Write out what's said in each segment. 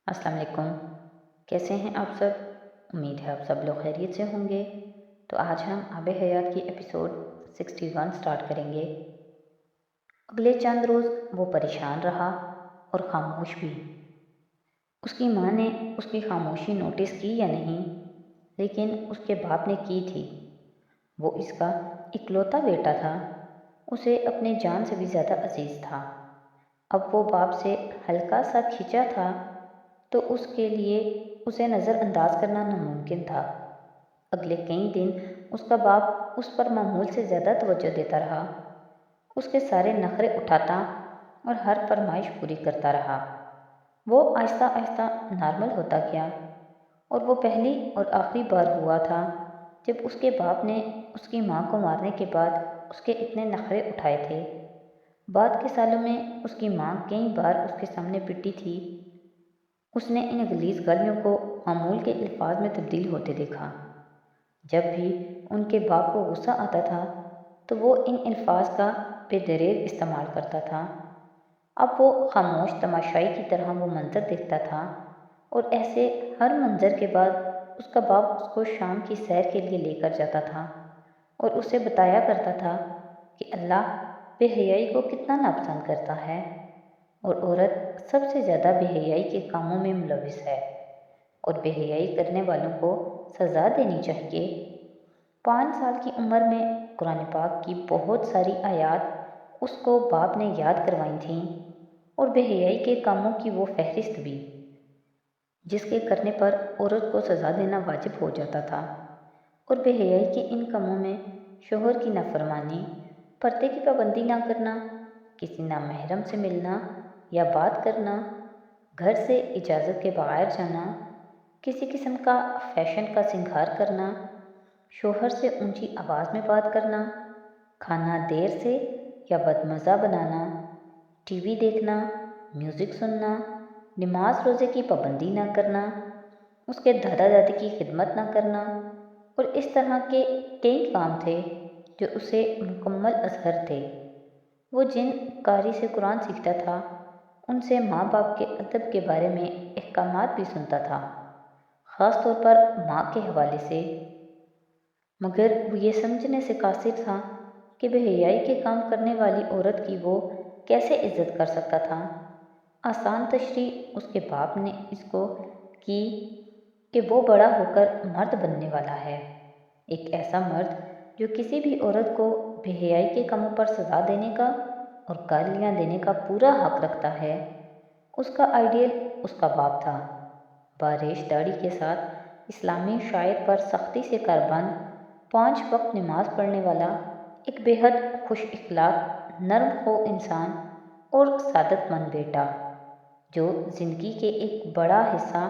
السلام علیکم۔ کیسے ہیں آپ سب؟ امید ہے آپ سب لوگ خیریت سے ہوں گے۔ تو آج ہم آب حیات کی ایپیسوڈ 61 سٹارٹ کریں گے۔ اگلے چند روز وہ پریشان رہا اور خاموش بھی۔ اس کی ماں نے اس کی خاموشی نوٹس کی یا نہیں، لیکن اس کے باپ نے کی تھی۔ وہ اس کا اکلوتا بیٹا تھا، اسے اپنے جان سے بھی زیادہ عزیز تھا۔ اب وہ باپ سے ہلکا سا کھنچا تھا تو اس کے لیے اسے نظر انداز کرنا ناممکن تھا۔ اگلے کئی دن اس کا باپ اس پر معمول سے زیادہ توجہ دیتا رہا، اس کے سارے نخرے اٹھاتا اور ہر فرمائش پوری کرتا رہا۔ وہ آہستہ آہستہ نارمل ہوتا گیا، اور وہ پہلی اور آخری بار ہوا تھا جب اس کے باپ نے اس کی ماں کو مارنے کے بعد اس کے اتنے نخرے اٹھائے تھے۔ بعد کے سالوں میں اس کی ماں کئی بار اس کے سامنے پٹی تھی۔ اس نے ان غلیظ گالیوں کو معمول کے الفاظ میں تبدیل ہوتے دیکھا۔ جب بھی ان کے باپ کو غصہ آتا تھا تو وہ ان الفاظ کا بے دریغ استعمال کرتا تھا۔ اب وہ خاموش تماشائی کی طرح وہ منظر دیکھتا تھا، اور ایسے ہر منظر کے بعد اس کا باپ اس کو شام کی سیر کے لیے لے کر جاتا تھا اور اسے بتایا کرتا تھا کہ اللہ بے حیائی کو کتنا ناپسند کرتا ہے، اور عورت سب سے زیادہ بے حیائی کے کاموں میں ملوث ہے، اور بے حیائی کرنے والوں کو سزا دینی چاہیے۔ 5 سال کی عمر میں قرآن پاک کی بہت ساری آیات اس کو باپ نے یاد کروائی تھیں، اور بے حیائی کے کاموں کی وہ فہرست بھی، جس کے کرنے پر عورت کو سزا دینا واجب ہو جاتا تھا۔ اور بے حیائی کے ان کاموں میں شوہر کی نافرمانی، پردے کی پابندی نہ کرنا، کسی نامحرم سے ملنا یا بات کرنا، گھر سے اجازت کے بغیر جانا، کسی قسم کا فیشن کا سنگھار کرنا، شوہر سے اونچی آواز میں بات کرنا، کھانا دیر سے یا بدمزہ بنانا، ٹی وی دیکھنا، میوزک سننا، نماز روزے کی پابندی نہ کرنا، اس کے دادا دادی کی خدمت نہ کرنا، اور اس طرح کے کئی کام تھے جو اسے مکمل اصغر تھے۔ وہ جن قاری سے قرآن سیکھتا تھا ان سے ماں باپ کے ادب کے بارے میں احکامات بھی سنتا تھا، خاص طور پر ماں کے حوالے سے، مگر وہ یہ سمجھنے سے قاصر تھا کہ بے حیائی کے کام کرنے والی عورت کی وہ کیسے عزت کر سکتا تھا۔ آسان تشریح اس کے باپ نے اس کو کی کہ وہ بڑا ہو کر مرد بننے والا ہے، ایک ایسا مرد جو کسی بھی عورت کو بے حیائی کے کاموں پر سزا دینے کا اور گالیاں دینے کا پورا حق رکھتا ہے۔ اس کا آئیڈیل اس کا باپ تھا، باریش داڑھی کے ساتھ، اسلامی شاعر پر سختی سے کاربند، 5 وقت نماز پڑھنے والا، ایک بے حد خوش اخلاق، نرم خو انسان اور سعادت مند بیٹا، جو زندگی کے ایک بڑا حصہ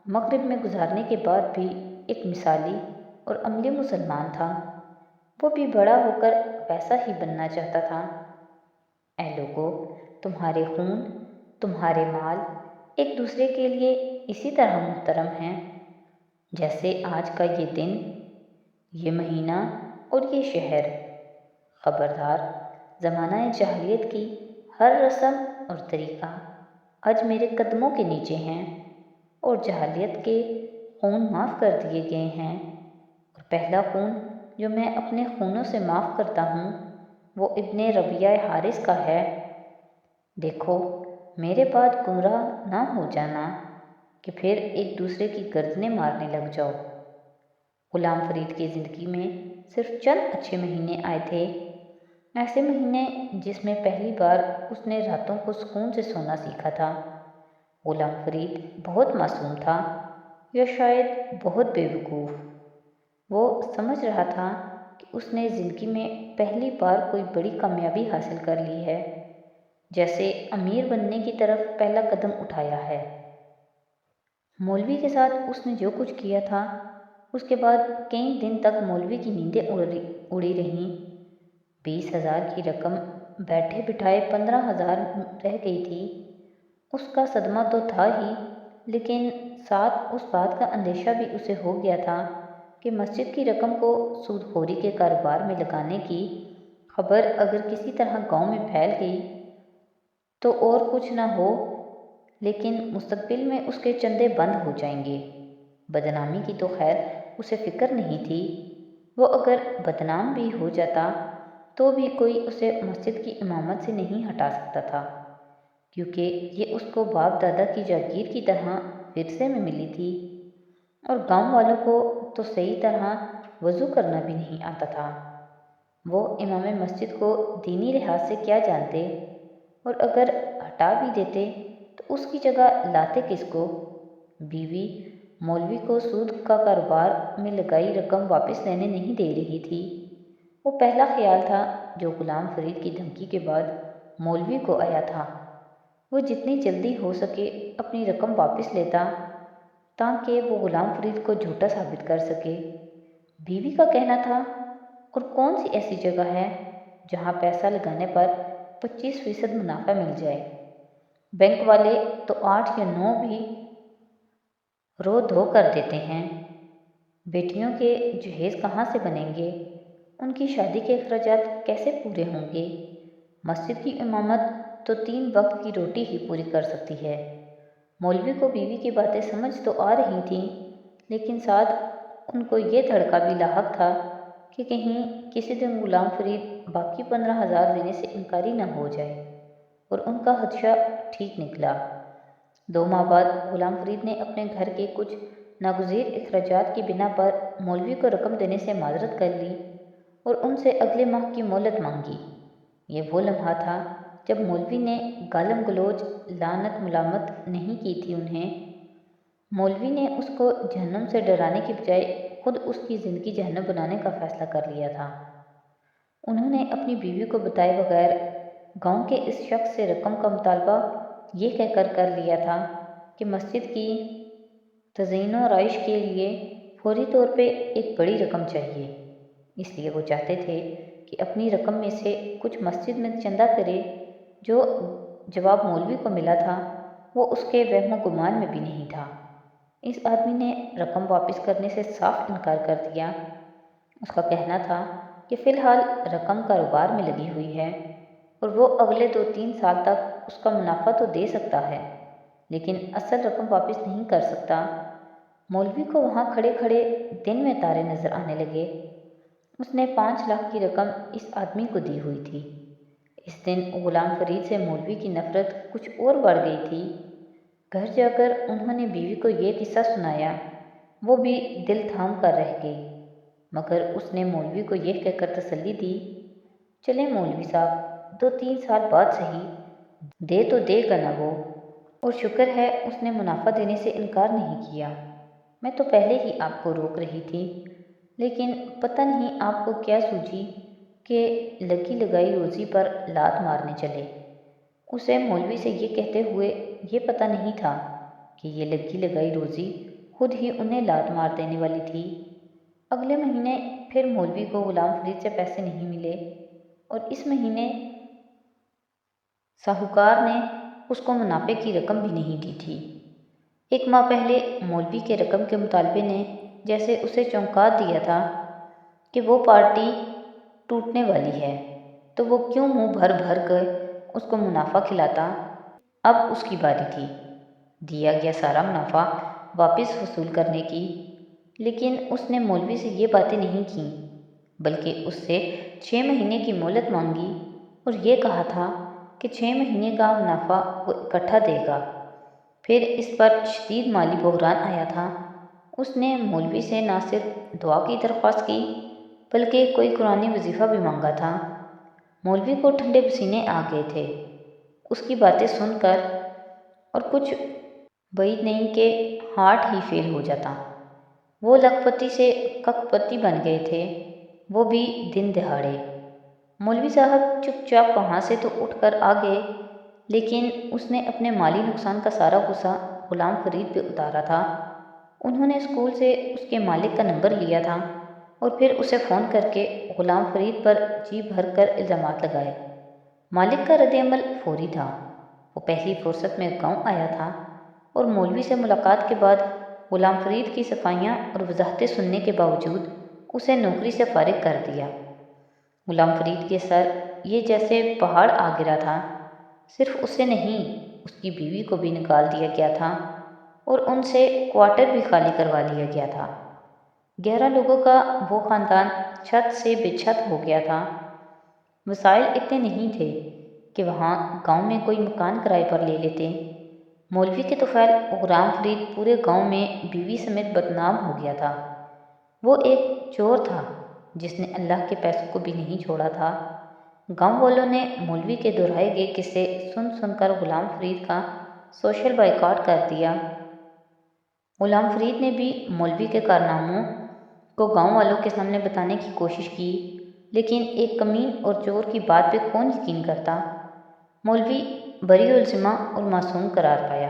مغرب میں گزارنے کے بعد بھی ایک مثالی اور عملی مسلمان تھا۔ وہ بھی بڑا ہو کر ویسا ہی بننا چاہتا تھا۔ اے لوگو، تمہارے خون، تمہارے مال ایک دوسرے کے لیے اسی طرح محترم ہیں جیسے آج کا یہ دن، یہ مہینہ اور یہ شہر۔ خبردار، زمانہ جاہلیت کی ہر رسم اور طریقہ آج میرے قدموں کے نیچے ہیں، اور جاہلیت کے خون معاف کر دیے گئے ہیں، اور پہلا خون جو میں اپنے خونوں سے معاف کرتا ہوں وہ ابن ربیعہ حارث کا ہے۔ دیکھو، میرے بعد گمراہ نہ ہو جانا کہ پھر ایک دوسرے کی گردنیں مارنے لگ جاؤ۔ غلام فرید کی زندگی میں صرف چند اچھے مہینے آئے تھے، ایسے مہینے جس میں پہلی بار اس نے راتوں کو سکون سے سونا سیکھا تھا۔ غلام فرید بہت معصوم تھا، یا شاید بہت بے وقوف۔ وہ سمجھ رہا تھا کہ اس نے زندگی میں پہلی بار کوئی بڑی کامیابی حاصل کر لی ہے، جیسے امیر بننے کی طرف پہلا قدم اٹھایا ہے۔ مولوی کے ساتھ اس نے جو کچھ کیا تھا، اس کے بعد کئی دن تک مولوی کی نیندیں اڑی رہیں۔ 20,000 کی رقم بیٹھے بٹھائے 15,000 رہ گئی تھی۔ اس کا صدمہ تو تھا ہی، لیکن ساتھ اس بات کا اندیشہ بھی اسے ہو گیا تھا کہ مسجد کی رقم کو سود خوری کے کاروبار میں لگانے کی خبر اگر کسی طرح گاؤں میں پھیل گئی تو اور کچھ نہ ہو لیکن مستقبل میں اس کے چندے بند ہو جائیں گے۔ بدنامی کی تو خیر اسے فکر نہیں تھی، وہ اگر بدنام بھی ہو جاتا تو بھی کوئی اسے مسجد کی امامت سے نہیں ہٹا سکتا تھا، کیونکہ یہ اس کو باپ دادا کی جاگیر کی طرح ورثے میں ملی تھی، اور گاؤں والوں کو تو صحیح طرح وضو کرنا بھی نہیں آتا تھا۔ وہ امام مسجد کو دینی لحاظ سے کیا جانتے، اور اگر ہٹا بھی دیتے تو اس کی جگہ لاتے کس کو؟ بیوی مولوی کو سود کا کاروبار میں لگائی رقم واپس لینے نہیں دے رہی تھی۔ وہ پہلا خیال تھا جو غلام فرید کی دھمکی کے بعد مولوی کو آیا تھا۔ وہ جتنی جلدی ہو سکے اپنی رقم واپس لیتا تاکہ وہ غلام فرید کو جھوٹا ثابت کر سکے۔ بیوی کا کہنا تھا، اور کون سی ایسی جگہ ہے جہاں پیسہ لگانے پر 25% منافع مل جائے؟ بینک والے تو 8 یا 9 بھی رو دھو کر دیتے ہیں۔ بیٹیوں کے جہیز کہاں سے بنیں گے؟ ان کی شادی کے اخراجات کیسے پورے ہوں گے؟ مسجد کی امامت تو 3 وقت کی روٹی ہی پوری کر سکتی ہے۔ مولوی کو بیوی کی باتیں سمجھ تو آ رہی تھیں، لیکن ساتھ ان کو یہ دھڑکا بھی لاحق تھا کہ کہیں کسی دن غلام فرید باقی 15,000 دینے سے انکاری نہ ہو جائے، اور ان کا خدشہ ٹھیک نکلا۔ 2 ماہ بعد غلام فرید نے اپنے گھر کے کچھ ناگزیر اخراجات کی بنا پر مولوی کو رقم دینے سے معذرت کر لی اور ان سے اگلے ماہ کی مہلت مانگی۔ یہ وہ لمحہ تھا جب مولوی نے گالم گلوچ لعنت ملامت نہیں کی تھی انہیں۔ مولوی نے اس کو جہنم سے ڈرانے کی بجائے خود اس کی زندگی جہنم بنانے کا فیصلہ کر لیا تھا۔ انہوں نے اپنی بیوی کو بتائے بغیر گاؤں کے اس شخص سے رقم کا مطالبہ یہ کہہ کر لیا تھا کہ مسجد کی تزئین و آرائش کے لیے فوری طور پہ ایک بڑی رقم چاہیے، اس لیے وہ چاہتے تھے کہ اپنی رقم میں سے کچھ مسجد میں چندہ کرے۔ جو جواب مولوی کو ملا تھا وہ اس کے وہم و گمان میں بھی نہیں تھا۔ اس آدمی نے رقم واپس کرنے سے صاف انکار کر دیا۔ اس کا کہنا تھا کہ فی الحال رقم کاروبار میں لگی ہوئی ہے، اور وہ اگلے 2-3 سال تک اس کا منافع تو دے سکتا ہے، لیکن اصل رقم واپس نہیں کر سکتا۔ مولوی کو وہاں کھڑے کھڑے دن میں تارے نظر آنے لگے۔ اس نے 5 لاکھ کی رقم اس آدمی کو دی ہوئی تھی۔ اس دن غلام فرید سے مولوی کی نفرت کچھ اور بڑھ گئی تھی۔ گھر جا کر انہوں نے بیوی کو یہ قصہ سنایا، وہ بھی دل تھام کر رہ گئی، مگر اس نے مولوی کو یہ کہہ کر تسلی دی، چلیں مولوی صاحب 2-3 سال بعد صحیح، دے تو دے گا نا وہ، اور شکر ہے اس نے منافع دینے سے انکار نہیں کیا۔ میں تو پہلے ہی آپ کو روک رہی تھی، لیکن پتہ نہیں آپ کو کیا سوجی کہ لگی لگائی روزی پر لات مارنے چلے۔ اسے مولوی سے یہ کہتے ہوئے یہ پتہ نہیں تھا کہ یہ لگی لگائی روزی خود ہی انہیں لات مار دینے والی تھی۔ اگلے مہینے پھر مولوی کو غلام فرید سے پیسے نہیں ملے، اور اس مہینے ساہوکار نے اس کو منافع کی رقم بھی نہیں دی تھی۔ 1 ماہ پہلے مولوی کے رقم کے مطالبے نے جیسے اسے چونکا دیا تھا کہ وہ پارٹی ٹوٹنے والی ہے، تو وہ کیوں منہ بھر بھر کر اس کو منافع کھلاتا۔ اب اس کی باری تھی دیا گیا سارا منافع واپس وصول کرنے کی، لیکن اس نے مولوی سے یہ باتیں نہیں کیں، بلکہ اس سے 6 مہینے کی مہلت مانگی اور یہ کہا تھا کہ 6 مہینے کا منافع وہ اکٹھا دے گا۔ پھر اس پر شدید مالی بحران آیا تھا۔ اس نے مولوی سے نہ صرف دعا کی درخواست کی بلکہ کوئی قرآنی وظیفہ بھی مانگا تھا۔ مولوی کو ٹھنڈے پسینے آ گئے تھے اس کی باتیں سن کر، اور کچھ بعید نہیں کہ ہارٹ ہی فیل ہو جاتا۔ وہ لکھ پتی سے ککھ پتی بن گئے تھے، وہ بھی دن دہاڑے۔ مولوی صاحب چپ چاپ وہاں سے تو اٹھ کر آ گئے، لیکن اس نے اپنے مالی نقصان کا سارا غصہ غلام فرید پہ اتارا تھا۔ انہوں نے اسکول سے اس کے مالک کا نمبر لیا تھا اور پھر اسے فون کر کے غلام فرید پر جی بھر کر الزامات لگائے۔ مالک کا رد عمل فوری تھا۔ وہ پہلی فرصت میں گاؤں آیا تھا اور مولوی سے ملاقات کے بعد غلام فرید کی صفائیاں اور وضاحتیں سننے کے باوجود اسے نوکری سے فارغ کر دیا۔ غلام فرید کے سر یہ جیسے پہاڑ آ گرا تھا۔ صرف اسے نہیں اس کی بیوی کو بھی نکال دیا گیا تھا اور ان سے کوارٹر بھی خالی کروا لیا گیا تھا۔ 11 لوگوں کا وہ خاندان چھت سے بے چھت ہو گیا تھا۔ وسائل اتنے نہیں تھے کہ وہاں گاؤں میں کوئی مکان کرائے پر لے لیتے۔ مولوی کے طفیل غلام فرید پورے گاؤں میں بیوی سمیت بدنام ہو گیا تھا۔ وہ ایک چور تھا جس نے اللہ کے پیسوں کو بھی نہیں چھوڑا تھا۔ گاؤں والوں نے مولوی کے دہرائے گئے قصے سن سن کر غلام فرید کا سوشل بائیکاٹ کر دیا۔ غلام فرید نے بھی مولوی کے کارناموں کو گاؤں والوں کے سامنے بتانے کی کوشش کی، لیکن ایک کمین اور چور کی بات پہ کون یقین کرتا؟ مولوی بری الذمہ اور معصوم قرار پایا۔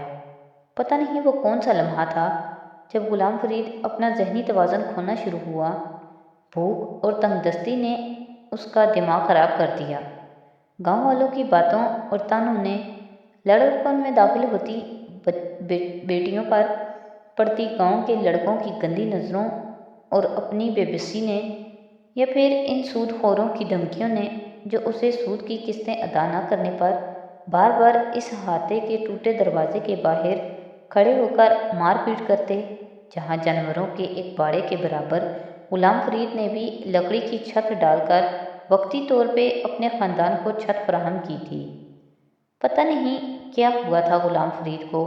پتہ نہیں وہ کون سا لمحہ تھا جب غلام فرید اپنا ذہنی توازن کھونا شروع ہوا۔ بھوک اور تنگ دستی نے اس کا دماغ خراب کر دیا۔ گاؤں والوں کی باتوں اور تانوں نے، لڑکپن میں داخل ہوتی بیٹیوں پر پڑتی گاؤں کے لڑکوں کی گندی نظروں اور اپنی بے بسی نے، یا پھر ان سود خوروں کی دھمکیوں نے جو اسے سود کی قسطیں ادا نہ کرنے پر بار بار اس احاطے کے ٹوٹے دروازے کے باہر کھڑے ہو کر مار پیٹ کرتے، جہاں جانوروں کے ایک باڑے کے برابر غلام فرید نے بھی لکڑی کی چھت ڈال کر وقتی طور پہ اپنے خاندان کو چھت فراہم کی تھی۔ پتہ نہیں کیا ہوا تھا غلام فرید کو۔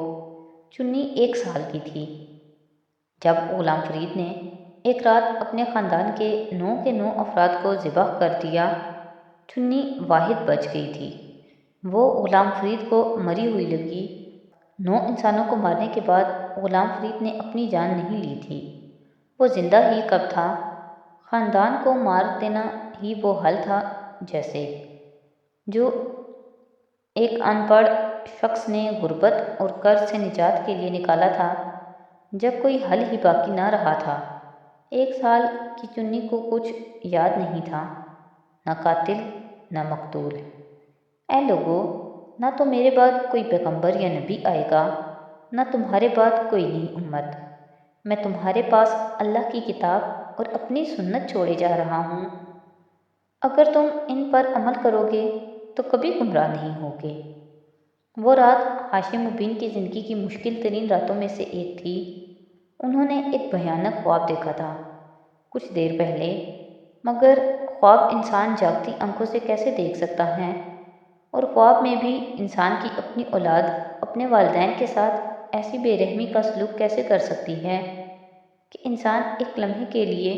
چنی 1 سال کی تھی جب غلام فرید نے ایک رات اپنے خاندان کے 9 کے 9 افراد کو ذبح کر دیا۔ چنی واحد بچ گئی تھی۔ وہ غلام فرید کو مری ہوئی لگی۔ 9 انسانوں کو مارنے کے بعد غلام فرید نے اپنی جان نہیں لی تھی۔ وہ زندہ ہی کب تھا؟ خاندان کو مار دینا ہی وہ حل تھا جیسے جو ایک ان پڑھ شخص نے غربت اور قرض سے نجات کے لیے نکالا تھا جب کوئی حل ہی باقی نہ رہا تھا۔ 1 سال کی چنی کو کچھ یاد نہیں تھا، نہ قاتل نہ مقتول۔ اے لوگو، نہ تو میرے بعد کوئی پیغمبر یا نبی آئے گا، نہ تمہارے بعد کوئی نئی امت۔ میں تمہارے پاس اللہ کی کتاب اور اپنی سنت چھوڑے جا رہا ہوں۔ اگر تم ان پر عمل کرو گے تو کبھی گمراہ نہیں ہوگے۔ وہ رات ہاشم مبین کی زندگی کی مشکل ترین راتوں میں سے ایک تھی۔ انہوں نے ایک بھیانک خواب دیکھا تھا کچھ دیر پہلے، مگر خواب انسان جاگتی آنکھوں سے کیسے دیکھ سکتا ہے؟ اور خواب میں بھی انسان کی اپنی اولاد اپنے والدین کے ساتھ ایسی بے رحمی کا سلوک کیسے کر سکتی ہے کہ انسان ایک لمحے کے لیے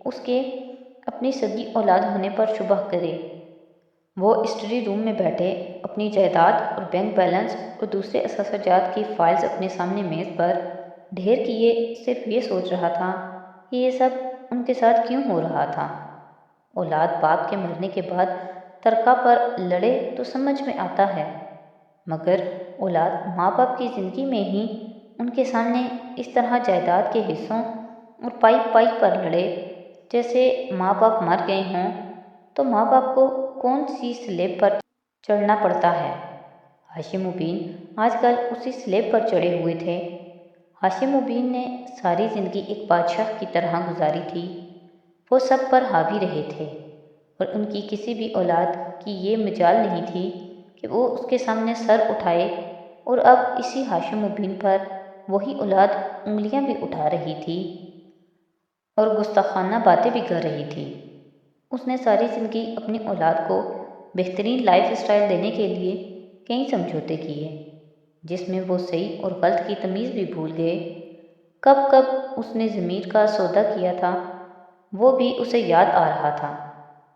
اس کے اپنی سگی اولاد ہونے پر شبہ کرے۔ وہ اسٹڈی روم میں بیٹھے اپنی جائیداد اور بینک بیلنس اور دوسرے اثاثہ کی فائلز اپنے سامنے میز پر ڈھیر کیے صرف یہ سوچ رہا تھا کہ یہ سب ان کے ساتھ کیوں ہو رہا تھا۔ اولاد باپ کے مرنے کے بعد ترکہ پر لڑے تو سمجھ میں آتا ہے، مگر اولاد ماں باپ کی زندگی میں ہی ان کے سامنے اس طرح جائیداد کے حصوں اور پائی پائی پر لڑے جیسے ماں باپ مر گئے ہوں، تو ماں باپ کو کون سی سلیب پر چڑھنا پڑتا ہے؟ ہاشم مبین آج کل اسی سلیب پر چڑھے ہوئے تھے۔ ہاشم مبین نے ساری زندگی ایک بادشاہ کی طرح گزاری تھی۔ وہ سب پر حاوی رہے تھے اور ان کی کسی بھی اولاد کی یہ مجال نہیں تھی کہ وہ اس کے سامنے سر اٹھائے، اور اب اسی ہاشم مبین پر وہی اولاد انگلیاں بھی اٹھا رہی تھی اور گستاخانہ باتیں بھی کر رہی تھی۔ اس نے ساری زندگی اپنی اولاد کو بہترین لائف اسٹائل دینے کے لیے کئی سمجھوتے کیے، جس میں وہ صحیح اور غلط کی تمیز بھی بھول گئے۔ کب کب اس نے ضمیر کا سودا کیا تھا وہ بھی اسے یاد آ رہا تھا،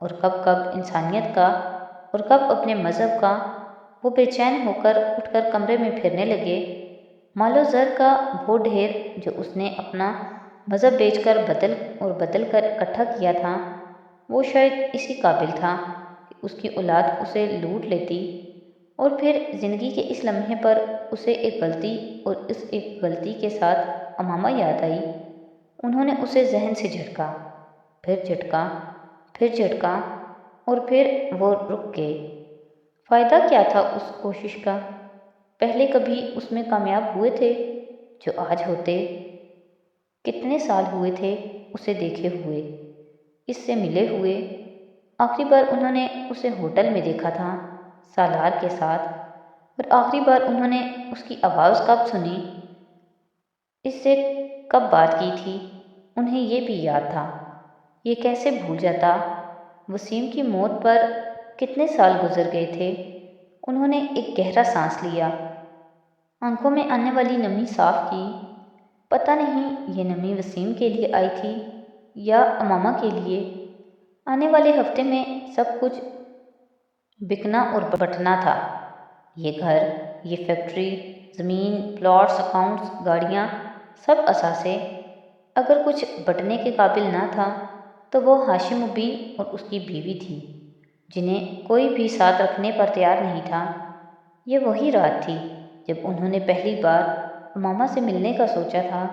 اور کب کب انسانیت کا اور کب اپنے مذہب کا۔ وہ بے چین ہو کر اٹھ کر کمرے میں پھرنے لگے۔ مال و زر کا وہ ڈھیر جو اس نے اپنا مذہب بیچ کر بدل کر اکٹھا کیا تھا، وہ شاید اسی قابل تھا کہ اس کی اولاد اسے لوٹ لیتی، اور پھر زندگی کے اس لمحے پر اسے ایک غلطی اور اس ایک غلطی کے ساتھ امامہ یاد آئی۔ انہوں نے اسے ذہن سے جھٹکا، پھر جھٹکا، پھر جھٹکا، اور پھر وہ رک گئے۔ فائدہ کیا تھا اس کوشش کا؟ پہلے کبھی اس میں کامیاب ہوئے تھے جو آج ہوتے؟ کتنے سال ہوئے تھے اسے دیکھے ہوئے، اس سے ملے ہوئے؟ آخری بار انہوں نے اسے ہوٹل میں دیکھا تھا، سالار کے ساتھ، اور آخری بار انہوں نے اس کی آواز کب سنی، اس سے کب بات کی تھی، انہیں یہ بھی یاد تھا۔ یہ کیسے بھول جاتا؟ وسیم کی موت پر کتنے سال گزر گئے تھے؟ انہوں نے ایک گہرا سانس لیا، آنکھوں میں آنے والی نمی صاف کی۔ پتہ نہیں یہ نمی وسیم کے لیے آئی تھی یا امامہ کے لیے۔ آنے والے ہفتے میں سب کچھ بکنا اور بٹنا تھا۔ یہ گھر، یہ فیکٹری، زمین، پلاٹس، اکاؤنٹس، گاڑیاں، سب اثاثے۔ اگر کچھ بٹنے کے قابل نہ تھا تو وہ ہاشم الدین اور اس کی بیوی تھی، جنہیں کوئی بھی ساتھ رکھنے پر تیار نہیں تھا۔ یہ وہی رات تھی جب انہوں نے پہلی بار امامہ سے ملنے کا سوچا تھا۔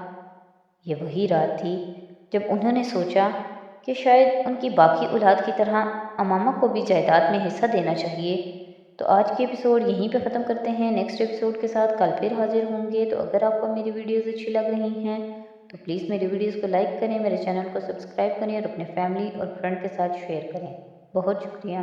یہ وہی رات تھی جب انہوں نے سوچا کہ شاید ان کی باقی اولاد کی طرح امامہ کو بھی جائیداد میں حصہ دینا چاہیے۔ تو آج کے ایپیسوڈ یہیں پہ ختم کرتے ہیں۔ نیکسٹ ایپیسوڈ کے ساتھ کل پھر حاضر ہوں گے۔ تو اگر آپ کو میری ویڈیوز اچھی لگ رہی ہیں تو پلیز میری ویڈیوز کو لائک کریں، میرے چینل کو سبسکرائب کریں اور اپنے فیملی اور فرینڈ کے ساتھ شیئر کریں۔ بہت شکریہ۔